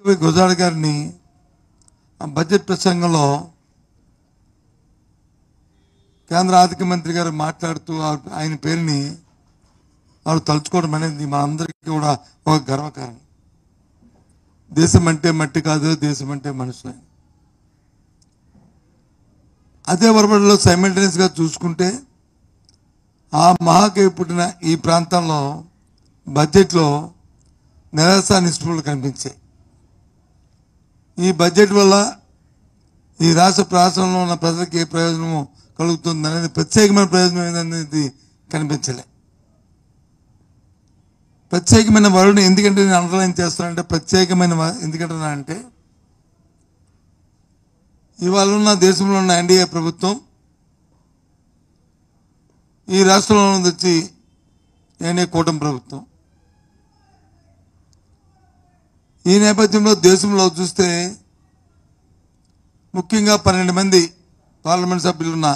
గుజరాడ గారిని బడ్జెట్ ప్రసంగంలో కేంద్ర ఆర్థిక మంత్రి గారు మాట్లాడుతూ ఆయన పేరుని వాళ్ళు తలుచుకోవడం అనేది మా అందరికీ కూడా ఒక గర్వకారణం. దేశం అంటే మట్టి కాదు, దేశం అంటే మనుషులే. అదే వరబడిలో సైమల్టేనియస్గా చూసుకుంటే ఆ మహాకవి పుట్టిన ఈ ప్రాంతంలో బడ్జెట్లో నిరాశ నిస్పృహలు కనిపించాయి. ఈ బడ్జెట్ వల్ల ఈ రాష్ట్ర ప్రాంతంలో ఉన్న ప్రజలకు ఏ ప్రయోజనము కలుగుతుంది అనేది, ప్రత్యేకమైన ప్రయోజనం ఏందనేది కనిపించలే. ప్రత్యేకమైన వరుణ్ ఎందుకంటే నేను అండర్లైన్ చేస్తానంటే, ప్రత్యేకమైన ఎందుకంటున్నా అంటే, ఇవాళ ఉన్న దేశంలో ఉన్న ఎన్డీఏ ప్రభుత్వం ఈ రాష్ట్రంలో వచ్చి ఎన్డీఏ కూటమి ప్రభుత్వం. ఈ నేపథ్యంలో దేశంలో చూస్తే ముఖ్యంగా 12 మంది పార్లమెంట్ సభ్యులున్న